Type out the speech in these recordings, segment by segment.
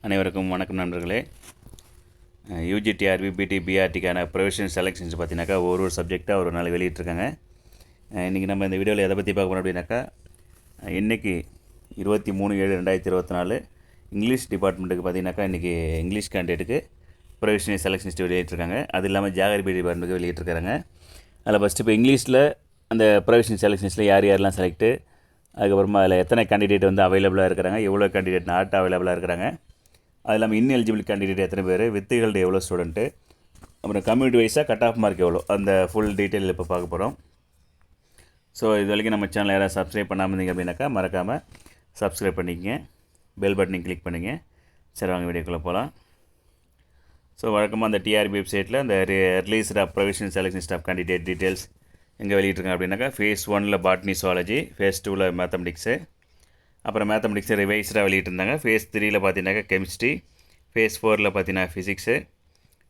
அனைவருக்கும் வணக்கம் நண்பர்களே. யூஜிடிஆர்பி பிடி பிஆர்டிக்கான ப்ரொவிஷனல் செலெக்ஷன்ஸ் பார்த்தீங்கன்னாக்கா ஒரு சப்ஜெக்டாக ஒரு நாள் வெளியிட்டிருக்காங்க. இன்றைக்கி நம்ம இந்த வீடியோவில் எதை பற்றி பார்க்க போகிறோம் அப்படின்னாக்கா, இன்றைக்கி 23/7/2024 இங்கிலீஷ் டிபார்ட்மெண்ட்டுக்கு பார்த்தீங்கன்னாக்கா இன்றைக்கி இங்கிலீஷ் கேண்டிடேட்டுக்கு ப்ரொவிஷனல் செலெக்ஷன்ஸ் வெளியிட்டிருக்காங்க. அது இல்லாமல் ஜியாகிரபி டிபார்ட்மெண்ட்டுக்கு வெளியிட்டிருக்காங்க. அதில் ஃபஸ்ட்டு இப்போ இங்கிலீஷில் அந்த ப்ரொவிஷனல் செலெக்ஷன்ஸில் யாரெல்லாம் செலக்ட்டு, அதுக்கப்புறமா அதில் எத்தனை கேண்டிடேட் வந்து அவைலபிளாக இருக்கிறாங்க, எவ்வளோ கேண்டிடேட் நாட் அவைலபிளாக இருக்கிறாங்க, அது இல்லாமல் இன்எலிஜிபிள் கேண்டிடேட் எத்தனை பேர், வித்துகள்டு எவ்வளோ ஸ்டூடெண்ட்டு, அப்புறம் கம்யூனிட்டி வைஸாக கட் ஆஃப் மார்க் எவ்வளோ, அந்த ஃபுல் டீட்டெயில் இப்போ பார்க்க போகிறோம். ஸோ இது வரைக்கும் நம்ம சேனல் யாராவது சப்ஸ்கிரைப் பண்ணாமல் இருந்தீங்க அப்படின்னாக்கா மறக்காமல் சப்ஸ்கிரைப் பண்ணிக்கங்க, பெல் பட்டனையும் கிளிக் பண்ணுங்க. சரி, வாங்க வீடியோக்குள்ளே போகலாம். ஸோ வழக்கமாக அந்த டிஆர்பி வெப்சைட்டில் அந்த released of provisional selection staff candidate details எங்கே வெளியிட்ருக்காங்க அப்படின்னாக்கா, phase 1 botany zoology, phase 2 mathematics, அப்புறம் மேத்தமெட்டிக்ஸை ரிவைஸ்டாக வெளியிட்டிருந்தாங்க. ஃபேஸ் 3 பார்த்தீங்கன்னாக்கா கெமிஸ்ட்ரி, ஃபேஸ் 4 பார்த்தீங்கன்னா ஃபிசிக்ஸு,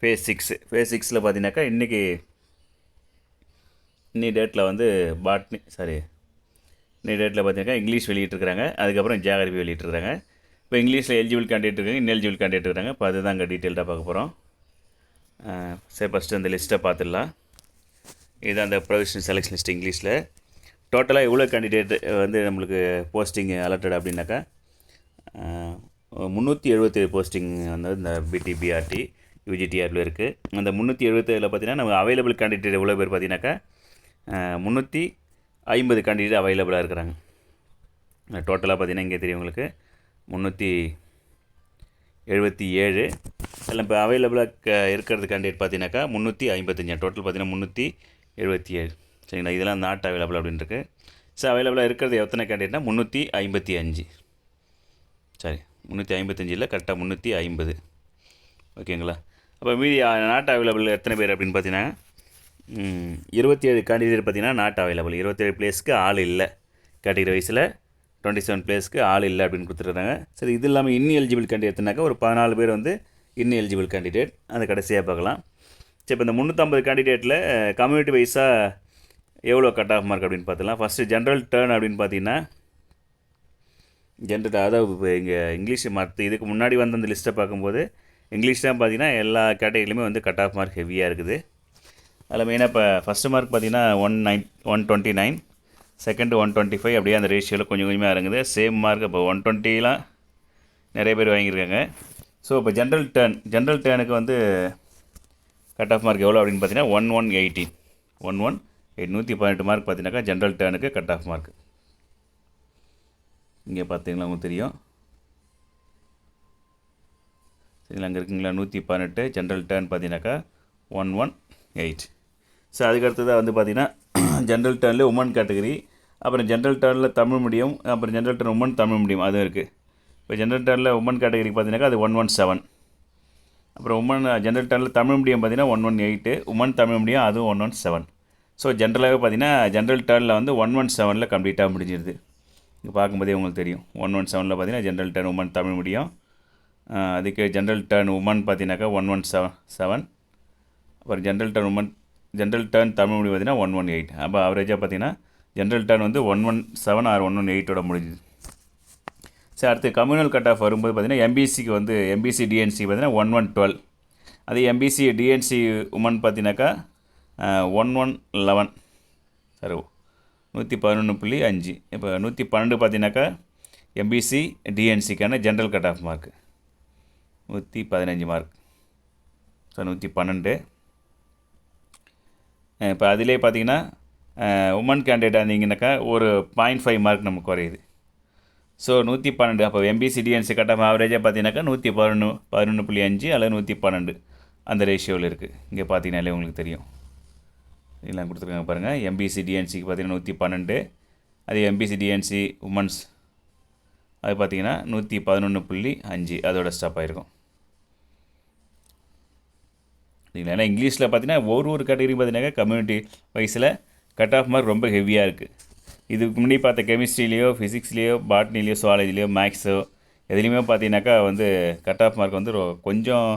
ஃபேஸ் 6 பார்த்தீங்கன்னாக்கா இன்னி டேட்டில் வந்து இன்னி டேட்டில் பார்த்தீங்கன்னா இங்கிலீஷ் வெளியிட்டிருக்கிறாங்க. அதுக்கப்புறம் ஜியாகிரபி வெளியிட்டிருக்காங்க. இப்போ இங்கிலீஷில் எலிஜிபிள் கேண்டிடேட் இருக்காங்க, இன்எலிஜிபிள் கேண்டிடேட் இருக்காங்க. இப்போ அதுதான் அங்கே டீட்டெயில்டாக பார்க்க போகிறோம். சரி, ஃபஸ்ட்டு அந்த லிஸ்ட்டை பார்த்துடலாம். இதுதான் அந்த ப்ரொவிஷனல் செலெக்ஷன் லிஸ்ட் இங்கிலீஷில். டோட்டலாக எவ்வளோ கேண்டிடேட் வந்து நம்மளுக்கு போஸ்டிங் அலாட்டட் அப்படின்னாக்கா 377 போஸ்டிங் வந்து இந்த பிடி பிஆர்டி யூஜிடிஆரில் இருக்குது. அந்த 377 பார்த்தீங்கன்னா நம்ம அவைலபிள் கேண்டிடேட் எவ்வளோ பேர் பார்த்தீங்கன்னாக்கா 350 கேண்டிடேட் அவைலபிளாக இருக்கிறாங்க. டோட்டலாக பார்த்தீங்கன்னா இங்கே தெரியும் உங்களுக்கு 377. அதில் இப்போ அவைலபிளாக இருக்கிறது கேண்டிடேட் பார்த்தீங்கன்னாக்கா 355. டோட்டல் பார்த்தீங்கன்னா 377. சரிங்களா, இதெல்லாம் நாட் அவைலபிள் அப்படின்னு இருக்குது. ஸோ அவைலபிளாக இருக்கிறது எத்தனை கேண்டிடேட்னா 355. சரி, 355 இல்லை, கரெக்டாக 350. ஓகேங்களா. அப்போ மீதி நாட் அவைலபிள் எத்தனை பேர் அப்படின்னு பார்த்தீங்கன்னா 27 கேண்டிடேட் பார்த்தீங்கன்னா நாட் அவைலபிள். 27 பிளேஸ்க்கு ஆள் இல்லை. கேட்டகரி வைஸில் 27 பிளேஸ்க்கு ஆள் இல்லை அப்படின்னு கொடுத்துருக்காங்க. சரி, இது இல்லாமல் இன்எலிஜிபிள் கேண்டிடேட் எத்தனாக்கா ஒரு 14 பேர் வந்து இன்எலிஜிபிள் கேண்டிடேட். அதை கடைசியாக பார்க்கலாம். சரி, இப்போ இந்த 350 கேண்டிடேட்டில் கம்யூனிட்டி வைஸாக எவ்வளோ கட் ஆஃப் மார்க் அப்படின்னு பார்த்துலாம். ஃபஸ்ட்டு ஜென்ரல் டர்ன் அப்படின்னு பார்த்தீங்கன்னா, அதாவது இப்போ இங்கே இங்கிலீஷ் மற்ற இதுக்கு முன்னாடி வந்து அந்த லிஸ்ட்டை பார்க்கும்போது இங்கிலீஷ் தான் பார்த்தீங்கன்னா எல்லா கேட்டகரியிலுமே வந்து கட் ஆஃப் மார்க் ஹெவியாக இருக்குது. அதில் மெயினாக இப்போ ஃபஸ்ட்டு மார்க் பார்த்தீங்கன்னா 129, செகண்டு 125, அப்படியே அந்த ரேஷியோவில் கொஞ்சம் கொஞ்சமாக இறங்குது. சேம் மார்க் இப்போ 120லாம் நிறைய பேர் வாங்கியிருக்காங்க. ஸோ இப்போ ஜென்ரல் டேர்னுக்கு வந்து கட் ஆஃப் மார்க் எவ்வளோ அப்படின்னு பார்த்தீங்கன்னா 1118. 118 மார்க் பார்த்தீங்கன்னாக்கா ஜென்ரல் டேர்னுக்கு கட் ஆஃப் மார்க். இங்கே பார்த்தீங்களா உங்களுக்கு தெரியும். சரிங்களா, அங்கே இருக்குங்களா 118. ஜென்ரல் டேர்ன் பார்த்தீங்கன்னாக்கா 118. ஸோ அதுக்கடுத்ததாக வந்து பார்த்தீங்கன்னா ஜென்ரல் டேர்னில் உமன் கேட்டகரி, அப்புறம் ஜென்ரல் டேர்னில் தமிழ் மீடியம், அப்புறம் general turn woman Tamil medium அதுவும் இருக்குது. இப்போ ஜென்ரல் டேர்னில் உமன் கேட்டகரி பார்த்தீங்கன்னாக்கா அது 117. அப்புறம் உமன் ஜென்ரல் டேர்னில் தமிழ் மீடியம் பார்த்தீங்கன்னா 118, உமன் தமிழ் மீடியம் அதுவும் 117. ஸோ ஜென்ரலாகவே பார்த்தீங்கன்னா ஜென்ரல் டேர்னில் வந்து 117 கம்ப்ளீட்டாக முடிஞ்சிருது. இங்கே பார்க்கும்போதே உங்களுக்கு தெரியும் 117 பார்த்தீங்கன்னா general turn woman Tamil medium. அதுக்கு ஜென்ரல் டேர்ன் உமன் பார்த்தீங்கன்னாக்கா 117. அப்புறம் ஜென்ரல் டேர்ன் தமிழ் மீடியம் பார்த்தீங்கன்னா 118. அப்போ ஆவரேஜாக பார்த்தீங்கன்னா ஜென்ரல் டேர்ன் வந்து 117 ஆர் 118 முடிஞ்சுது. சரி, அடுத்து கம்யூனல் கட் ஆஃப் வரும்போது பார்த்தீங்கன்னா எம்பிசிக்கு வந்து எம்பிசி டிஎன்சி பார்த்தீங்கன்னா 1112. அதே எம்பிசி டிஎன்சி உமன் பார்த்தீங்கன்னாக்கா 1111. சரி, 111.5. இப்போ 112 பார்த்தீங்கன்னாக்கா எம்பிசி டிஎன்சிக்கான general cut off mark 115 mark. So 112. இப்போ அதிலே பார்த்தீங்கன்னா உமன் கேண்டிடேட்டாக இருந்தீங்கன்னாக்கா ஒரு 0.5 மார்க் நமக்கு குறையுது. ஸோ 112. அப்போ எம்பிசி டிஎன்சி கட் ஆஃப் ஆவரேஜாக பார்த்தீங்கன்னாக்கா 111.5 அல்லது 112 அந்த ரேஷியோவில் இருக்குது. இங்கே பார்த்தீங்கன்னாலே உங்களுக்கு தெரியும். இதெல்லாம் கொடுத்துருக்காங்க பாருங்கள். எம்பிசி டிஎன்சிக்கு பார்த்தீங்கன்னா 112. அது எம்பிசி டிஎன்சி உமன்ஸ் அது பார்த்தீங்கன்னா 111.5 அதோட ஸ்டாப் ஆகிருக்கும். சரிங்களா. ஏன்னா இங்கிலீஷில் பார்த்தீங்கன்னா ஒரு கேட்டகரி பார்த்தீங்கன்னாக்கா கம்யூனிட்டி வைஸில் கட் ஆஃப் மார்க் ரொம்ப ஹெவியாக இருக்குது. இதுக்கு முன்னாடி பார்த்த கெமிஸ்ட்ரிலேயோ, ஃபிசிக்ஸ்லேயோ, பாட்னிலேயோ, சுவாலஜிலேயோ, மேக்ஸோ எதுலேயுமே பார்த்தீங்கன்னாக்கா வந்து கட் ஆஃப் மார்க் வந்து கொஞ்சம்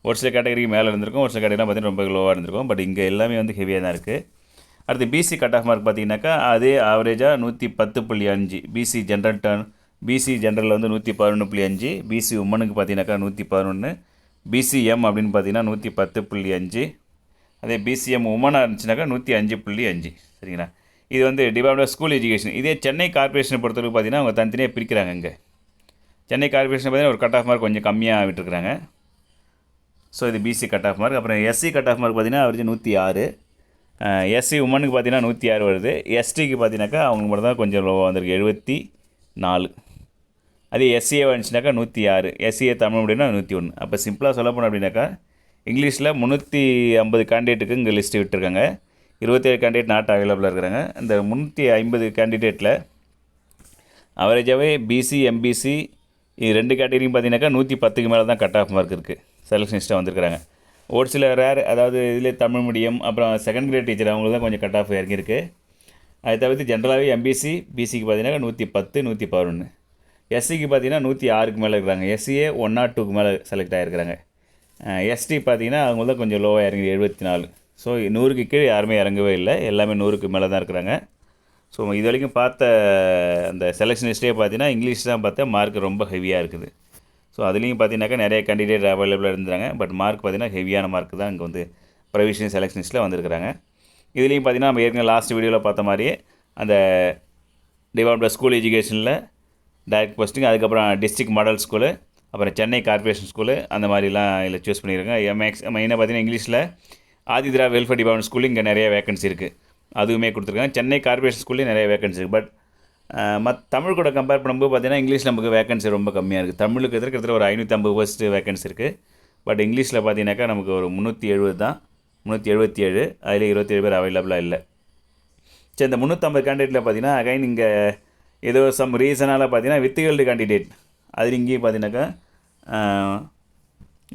ஒரு சில கேட்டகரிக்கு மேலே இருந்திருக்கும், ஒரு சில கேட்டகரிலாம் பார்த்தீங்கன்னா ரொம்ப லோவாக இருந்திருக்கும். பட் இங்கே எல்லாமே வந்து ஹெவியாக தான் இருக்குது. அடுத்து பிசி கட் ஆஃப் மார்க் பார்த்தீங்கன்னாக்கா அதே ஆவரேஜாக 110.5. பிசி ஜென்ரல் டர்ன் பிசி ஜென்ரலில் வந்து 111.5, பிசி உமனுக்கு பார்த்தீங்கன்னாக்கா 111, பிசிஎம் அப்படின்னு பார்த்தீங்கன்னா 110.5, அதே பிசிஎம் உமனாக இருந்துச்சுனாக்கா 105.5. சரிங்களா? இது வந்து டிபார்ட்மெண்ட் ஆஃப் ஸ்கூல் எஜுகேஷன். இதே சென்னை கார்ப்பரேஷனை பொறுத்தவரைக்கும் பார்த்தீங்கன்னா அவங்க தனித்தனியாக பிரிக்கிறாங்க. இங்கே சென்னை கார்ப்பரேஷன் பார்த்தீங்கன்னா ஒரு கட் ஆஃப் மார்க் கொஞ்சம் கம்மியாக விட்டுருக்குறாங்க. ஸோ இது பிசி கட் ஆஃப் மார்க். அப்புறம் எஸ்சி கட் ஆஃப் மார்க் பார்த்தீங்கன்னா அவரேஜ் 106, எஸ்சி உமனுக்கு பார்த்தீங்கன்னா 106 வருது. எஸ்டிக்கு பார்த்தீங்கன்னாக்கா அவங்களுக்கு மட்டும் தான் கொஞ்சம் லோவாக வந்திருக்கு, 74. அதே எஸ்சிஏ வந்துச்சுனாக்கா 106, எஸ்சிஏ தமிழ் முடியும்னா 101. அப்போ சிம்பிளாக சொல்ல போனோம் அப்படின்னாக்கா இங்கிலீஷில் 350 கேண்டிடேட்டுக்கு இங்கே லிஸ்ட்டு விட்டுருக்காங்க. 27 கேண்டிடேட் நாட் அவைலபிளாக இருக்கிறாங்க. இந்த 350 கேண்டிடேட்டில் அவரேஜாகவே பிசி எம்பிசி இது 2 கேட்டகரியும் பார்த்தீங்கன்னாக்கா 110க்கு மேலே தான் கட் ஆஃப் மார்க் இருக்குது, செலெக்ஷனிஸ்ட்டாக வந்திருக்கிறாங்க. ஒரு சில ரேர், அதாவது இதில் தமிழ் மீடியம் அப்புறம் செகண்ட் கிரேட் டீச்சர் அவங்களுக்கு தான் கொஞ்சம் கட் ஆஃப் இறங்கியிருக்கு. அதை தவிர்த்து ஜென்ரலாகவே எம்பிசி பிசிக்கு பார்த்தீங்கன்னா 110, 111. எஸ்சிக்கு பார்த்தீங்கன்னா 106க்கு மேலே இருக்கிறாங்க. எஸ்சியே 102க்கு மேலே செலக்ட் ஆகிருக்கிறாங்க. எஸ்டி பார்த்தீங்கன்னா அவங்க தான் கொஞ்சம் லோவாக இறங்கி 74. ஸோ 100க்கு கீழே யாருமே இறங்கவே இல்லை, எல்லாமே 100க்கு மேலே தான் இருக்கிறாங்க. ஸோ இது வரைக்கும் பார்த்த அந்த செலெக்ஷன் லிஸ்ட்லேயே பார்த்தீங்கன்னா இங்கிலீஷ் தான் பார்த்தா மார்க் ரொம்ப ஹெவியாக இருக்குது. ஸோ அதுலேயும் பார்த்தீங்கன்னாக்கா நிறைய கேண்டிடேட் அவைலபிளாக இருந்தாங்க. பட் மார்க் பார்த்தீங்கன்னா ஹெவியான மார்க் தான் இங்கே வந்து ப்ரொவிஷனல் செலெக்ஷன் லிஸ்ட்டில் வந்திருக்கிறாங்க. இதுலேயும் பார்த்தீங்கன்னா நம்ம ஏற்கனவே லாஸ்ட் வீடியோவில் பார்த்த மாதிரியே அந்த டிபார்ட்மெண்ட் ஆஃப் ஸ்கூல் எஜுகேஷனில் டைரக்ட் போஸ்டிங், அதுக்கப்புறம் டிஸ்ட்ரிக்ட் மாடல் ஸ்கூலு, அப்புறம் சென்னை கார்ப்பரேஷன் ஸ்கூலு, அந்த மாதிரிலாம் இதில் சூஸ் பண்ணியிருக்காங்க. மெயினாக பார்த்தீங்கன்னா இங்கிலீஷில் ஆதித்ரா வெல்ஃபேர் டிபார்ட்மெண்ட் ஸ்கூலில் இங்கே நிறைய வேகன்சி இருக்குது, அதுவுமே கொடுத்துருக்காங்க. சென்னை கார்ப்பரேஷன் ஸ்கூல்லேயும் நிறைய வேகன்சி இருக்குது. பட் தமிழ் கூட கம்பேர் பண்ணும்போது பார்த்தீங்கன்னா இங்கிலீஷ் நமக்கு வேகன்சி ரொம்ப கம்மியாக இருக்குது. தமிழுக்கு கிட்டத்தட்ட ஒரு 550 போஸ்ட் வேகன்சி இருக்குது. பட் இங்கிலீஷில் பார்த்தீங்கன்னாக்கா நமக்கு ஒரு 370 தான், 377, அதில் 27 பேர் அவைலபிளாக இல்லை. சரி, இந்த 350 கேண்டிடேட்டில் பார்த்தீங்கன்னா அகைன் இங்கே ஏதோ சம் ரீசனால் பார்த்தீங்கன்னா வித்துகல்டு கேண்டிடேட், அதில் இங்கேயும் பார்த்தீங்கன்னாக்கா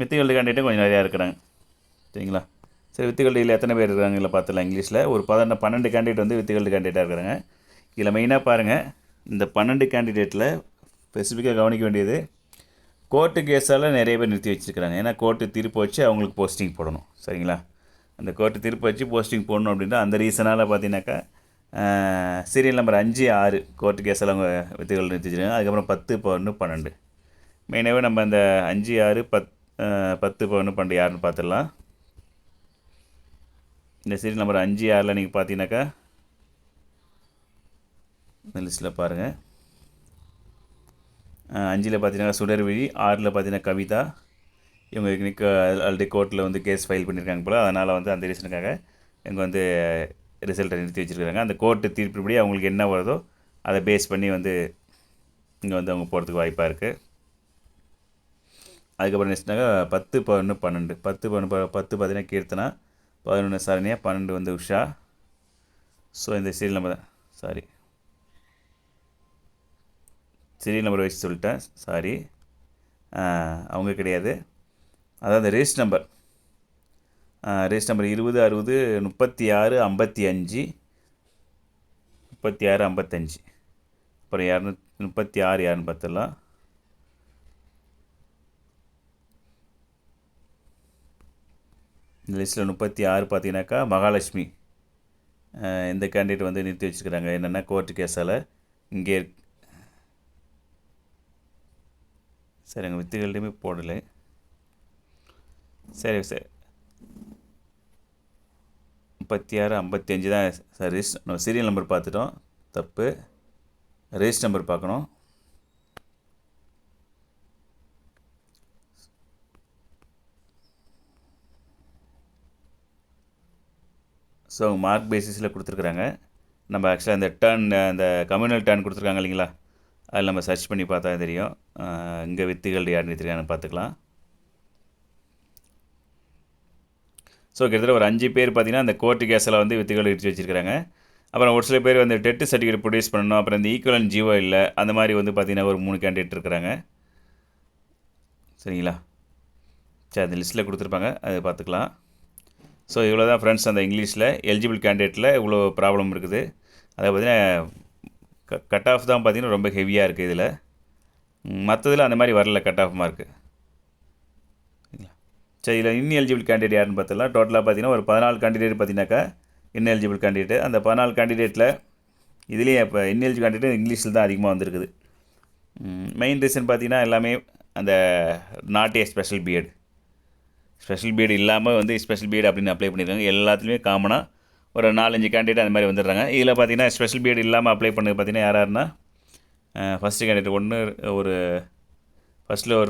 வித்துகல்டு கேண்டிடேட்டும் கொஞ்சம் நிறையா இருக்கிறாங்க. சரிங்களா? சரி, வித்துகல்டியில் எத்தனை பேர் இருக்காங்க இல்லை பார்த்துலாம். இங்கிலீஷில் ஒரு 12 கேண்டிடேட் வந்து வித்துகல்டு கேண்டிடேட்டாக இருக்கிறாங்க. இதில் மெயினாக பாருங்கள், இந்த 12 கேண்டிடேட்டில் ஸ்பெசிஃபிக்காக கவனிக்க வேண்டியது கோர்ட்டு கேஸால் நிறைய பேர் நிறுத்தி வச்சுருக்கிறாங்க. ஏன்னா கோர்ட்டு தீர்ப்பு வச்சு அவங்களுக்கு போஸ்டிங் போடணும். சரிங்களா? அந்த கோர்ட்டு தீர்ப்பு வச்சு போஸ்டிங் போடணும் அப்படின்னா அந்த ரீசனால் பார்த்தீங்கன்னாக்கா சீரியல் நம்பர் 5, 6 கோர்ட்டு கேஸில் அவங்க வித்துகள் நிறுத்தி வச்சுருக்காங்க. அதுக்கப்புறம் 10, 11, 12. மெயினாகவே நம்ம அந்த 5, 6, 10, 11, 12 யாருன்னு பார்த்துடலாம். இந்த சீரியல் நம்பர் 5, 6ல் நீங்கள் பார்த்தீங்கன்னாக்கா இந்த லிஸ்ட்டில் பாருங்கள். 5ல் பார்த்தீங்கன்னா சுடர்விழி, 6ல் பார்த்தீங்கன்னா கவிதா. இவங்க இன்னைக்கு ஆல்ரெடி கோர்ட்டில் வந்து கேஸ் ஃபைல் பண்ணியிருக்காங்க போல், அதனால் வந்து அந்த ரீசனுக்காக இவங்க வந்து ரிசல்ட்டை நிறுத்தி வச்சுருக்காங்க. அந்த கோர்ட்டு தீர்ப்புப்படி அவங்களுக்கு என்ன வருதோ அதை பேஸ் பண்ணி வந்து இங்கே வந்து அவங்க போகிறதுக்கு வாய்ப்பாக இருக்குது. அதுக்கப்புறம் நெக்ஸ்ட்னாக்கா 10, 11, 12. 10 பார்த்தீங்கன்னா கீர்த்தனா, 11 சரண்யா, 12 வந்து உஷா. ஸோ இந்த சீரியல் நம்பர் சீரியல் நம்பர் வச்சு சொல்லிட்டேன், சாரி, அவங்க கிடையாது. அதாவது ரெஜிஸ்டர் நம்பர் 20, 60, 36, 55, 36, 55. அப்புறம் 236 யாருன்னு பார்த்துடலாம். இந்த லிஸ்ட்டில் 36 பார்த்தீங்கன்னாக்கா மகாலட்சுமி. இந்த கேண்டிடேட் வந்து நிறுத்தி வச்சுருக்கிறாங்க. என்னென்னா கோர்ட்டு கேஸால் இங்கே சரி, எங்கள் வித்துகள்டையுமே போடலை. சரி 36, 55 தான் சார். நம்ம சீரியல் நம்பர் பார்த்துட்டோம், தப்பு. ரெஜிஸ்டர் நம்பர் பார்க்கணும். ஸோ மார்க் பேசிஸில் கொடுத்துருக்குறாங்க. நம்ம ஆக்சுவலாக அந்த கம்யூனல் டர்ன் கொடுத்துருக்காங்க இல்லைங்களா, அதில் நம்ம சர்ச் பண்ணி பார்த்தா தெரியும். இங்கே வித்துகள் யார் நிறுத்திருக்காங்கன்னு பார்த்துக்கலாம். ஸோ கிட்டத்தட்ட ஒரு 5 பேர் பார்த்திங்கன்னா அந்த கோர்ட்டு கேஸில் வந்து வித்துகள் நிறுத்தி வச்சுருக்காங்க. அப்புறம் ஒரு சில பேர் வந்து டெட் சர்டிஃபிகேட் ப்ரொடியூஸ் பண்ணணும், அப்புறம் இந்த ஈக்குவலன் ஜீவோ இல்லை, அந்த மாதிரி வந்து பார்த்திங்கன்னா ஒரு 3 கேண்டிடேட் இருக்கிறாங்க. சரிங்களா? சரி, அந்த லிஸ்ட்டில் கொடுத்துருப்பாங்க, அதை பார்த்துக்கலாம். ஸோ இவ்வளோ தான் ஃப்ரெண்ட்ஸ், அந்த இங்கிலீஷில் எலிஜிபிள் கேண்டிடேட்டில் இவ்வளோ ப்ராப்ளம் இருக்குது. அதை பார்த்திங்கன்னா கட் ஆஃப் தான் பார்த்திங்கன்னா ரொம்ப ஹெவியாக இருக்குது இதில். மற்றதில் அந்த மாதிரி வரல கட் ஆஃப் மார்க்கு. சரி, இதில் இன்எலிஜிபிள் கேண்டிடேட் யாருன்னு பார்த்தலாம். டோட்டலாக பார்த்திங்கன்னா ஒரு 14 கேண்டிடேட் பார்த்திங்கனாக்கா இன்எலிஜிபிள் கேண்டிடேட். அந்த 14 கேண்டிடேட்டில் இதுலேயே இப்போ இன்எலிஜிபிள் கேண்டிடேட் இங்கிலீஷில் தான் அதிகமாக வந்திருக்குது. மெயின் ரீசன் பார்த்தீங்கன்னா எல்லாமே அந்த not a special B Ed, special B Ed இல்லாமல் வந்து ஸ்பெஷல் பிஎட் அப்படின்னு அப்ளை பண்ணியிருக்காங்க. எல்லாத்துலேயுமே காமனாக ஒரு 4-5 கேண்டிடேட் அந்த மாதிரி வந்துடுறாங்க. இதில் பார்த்தீங்கன்னா ஸ்பெஷல் பிஎட் இல்லாமல் அப்ளை பண்ணது பார்த்தீங்கன்னா யாருன்னா ஃபஸ்ட்டு கேண்டிடேட் ஒன்று ஒரு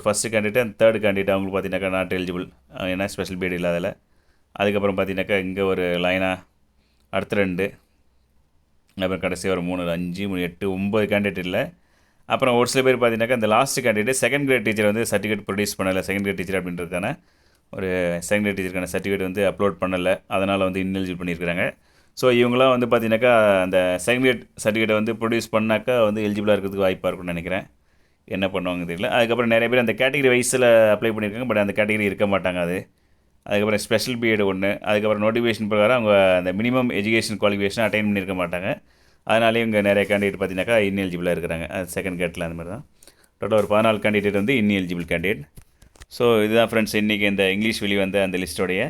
first candidate and third candidate அவங்களுக்கு பார்த்தீங்கன்னாக்கா நாட் எலிஜிபிள், ஏன்னா ஸ்பெஷல் பிஎட் இல்லாததில். அதுக்கப்புறம் பார்த்தீங்கன்னாக்கா இங்கே ஒரு லைனாக அடுத்த 2, அப்புறம் கடைசி ஒரு 3, 5, 3, 8, 9 கேண்டிடேட் இல்லை. அப்புறம் ஒரு சில பேர் பார்த்தீங்கன்னாக்கா இந்த last candidate second grade teacher வந்து சர்டிஃபிகேட் ப்ரொடியூஸ் பண்ணலை. செகண்ட் கிரேட் டீச்சர் அப்படின்றதுக்கான ஒரு செகண்ட் கிரேட் டீச்சருக்கான சர்டிஃபிகேட் வந்து அப்லோட் பண்ணலை, அதனால் வந்து இன்எலிஜிபிள் பண்ணியிருக்கிறாங்க. ஸோ இவங்களாம் வந்து பார்த்தீங்கன்னாக்கா அந்த செகண்ட் கிரேட் சர்டிஃபிகேட்டை வந்து ப்ரொடியூஸ் பண்ணாக்கா வந்து எலிஜிபிளாக இருக்கிறதுக்கு வாய்ப்பாக இருக்கும்னு நினைக்கிறேன். என்ன பண்ணுவாங்க தெரியல. அதுக்கப்புறம் நிறைய பேர் அந்த கேட்டகரி வைஸில் அப்ளை பண்ணியிருக்காங்க, பட் அந்த கேட்டகரி இருக்க மாட்டாங்க அது. அதுக்கப்புறம் ஸ்பெஷல் பிஎட் ஒன்று, அதுக்கப்புறம் நோட்டிஃபிகேஷன் பிரகாரம் அவங்க அந்த மினிமம் எஜுகேஷன் குவாலிஃபிகேஷன் அட்டைன் பண்ணியிருக்க மாட்டாங்க. அதனாலேயும் இங்கே நிறைய கேண்டிடேட் பார்த்தீங்கன்னாக்கா இன்எலிஜிபிளாக இருக்கிறாங்க. அது செகண்ட் கேட்டில் அந்த மாதிரி தான். டோட்டல் ஒரு 14 கேண்டிடேட் வந்து இன்எலிஜிபிள் கேண்டிடேட். ஸோ இதுதான் ஃப்ரெண்ட்ஸ் இன்றைக்கி இந்த இங்கிலீஷ் வெளிவந்த அந்த லிஸ்ட்டோடைய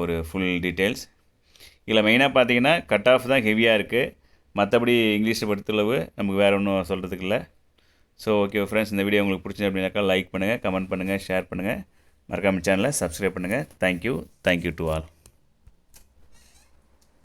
ஒரு ஃபுல் டீட்டெயில்ஸ். இதில் மெயினாக பார்த்தீங்கன்னா கட் ஆஃப் தான் ஹெவியாக இருக்குது, மற்றபடி இங்கிலீஷை பொறுத்தளவு நமக்கு வேறு ஒன்றும் சொல்கிறதுக்கு இல்லை. ஸோ ஓகே ஃப்ரெண்ட்ஸ், இந்த வீடியோ உங்களுக்கு பிடிச்சது அப்படின்னாக்கா லைக் பண்ணுங்கள், கமெண்ட் பண்ணுங்கள், ஷேர் பண்ணுங்கள், மறக்காமல் சேனலை சப்ஸ்கிரைப் பண்ணுங்கள். Thank you to all.